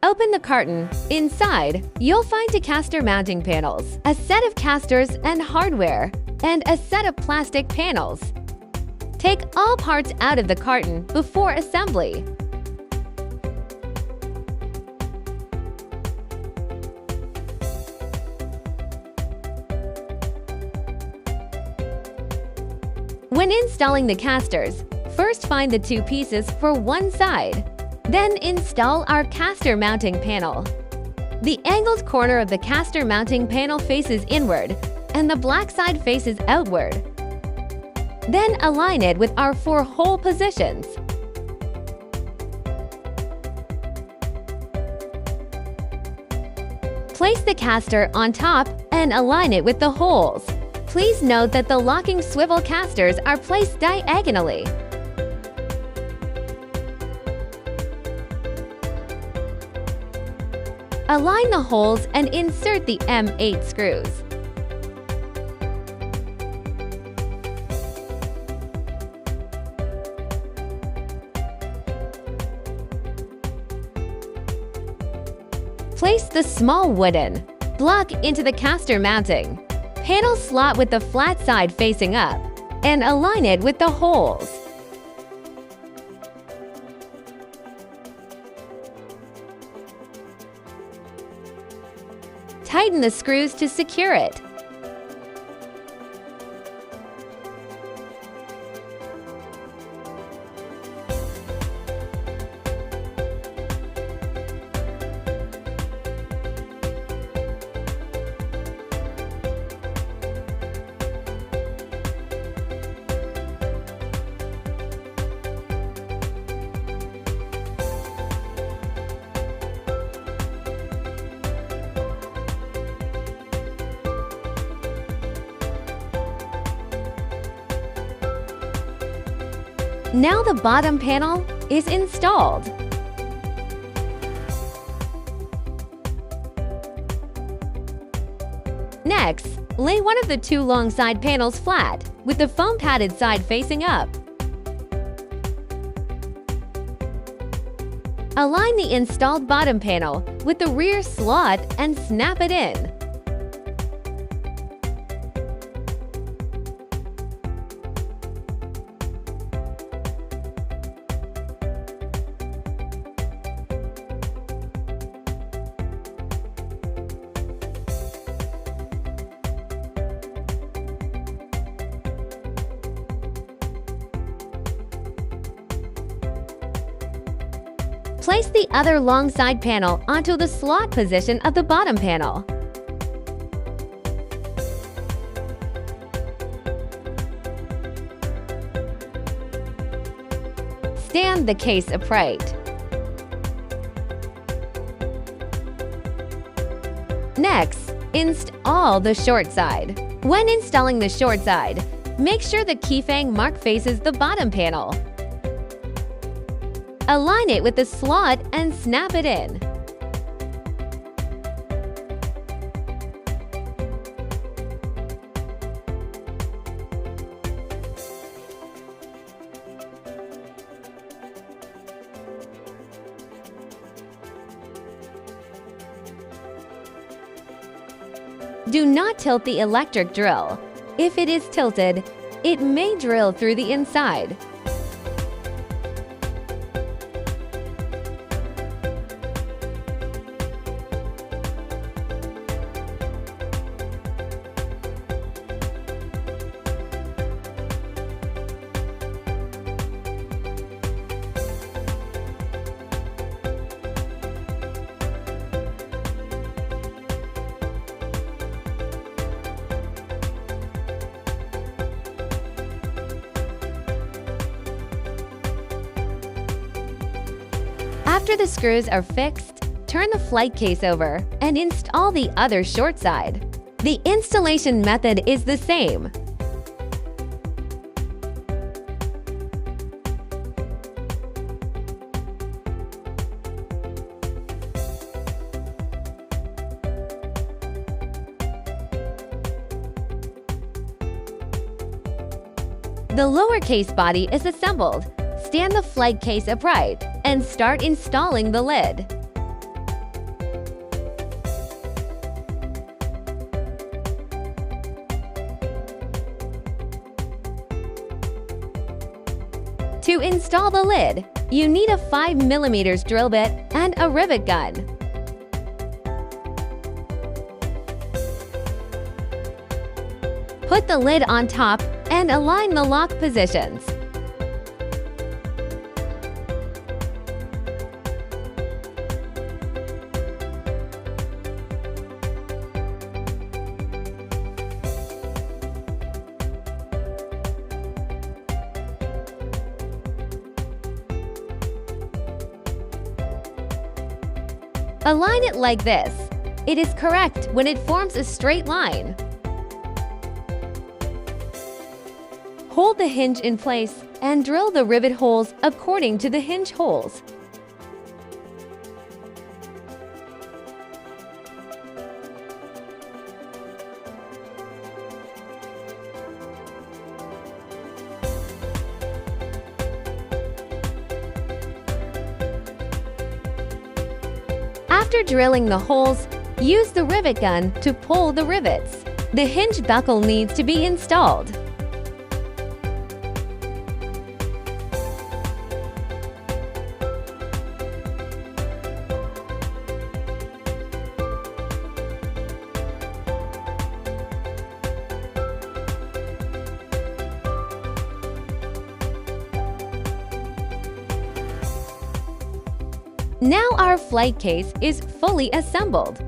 Open the carton. Inside, you'll find two caster mounting panels, a set of casters and hardware, and a set of plastic panels. Take all parts out of the carton before assembly. When installing the casters, first find the two pieces for one side. Then install our caster mounting panel. The angled corner of the caster mounting panel faces inward, and the black side faces outward. Then align it with our 4 hole positions. Place the caster on top and align it with the holes. Please note that the locking swivel casters are placed diagonally. Align the holes and insert the M8 screws. Place the small wooden block into the caster mounting. Panel slot with the flat side facing up, and align it with the holes. Tighten the screws to secure it. Now the bottom panel is installed. Next, lay one of the 2 long side panels flat, with the foam padded side facing up. Align the installed bottom panel with the rear slot and snap it in. Place the other long side panel onto the slot position of the bottom panel. Stand the case upright. Next, install the short side. When installing the short side, make sure the keyfang mark faces the bottom panel. Align it with the slot and snap it in. Do not tilt the electric drill. If it is tilted, it may drill through the inside. After the screws are fixed, turn the flight case over and install the other short side. The installation method is the same. The lower case body is assembled. Stand the flight case upright and start installing the lid. To install the lid, you need a 5mm drill bit and a rivet gun. Put the lid on top and align the lock positions. Align it like this. It is correct when it forms a straight line. Hold the hinge in place and drill the rivet holes according to the hinge holes. After drilling the holes, use the rivet gun to pull the rivets. The hinge buckle needs to be installed. Now our flight case is fully assembled.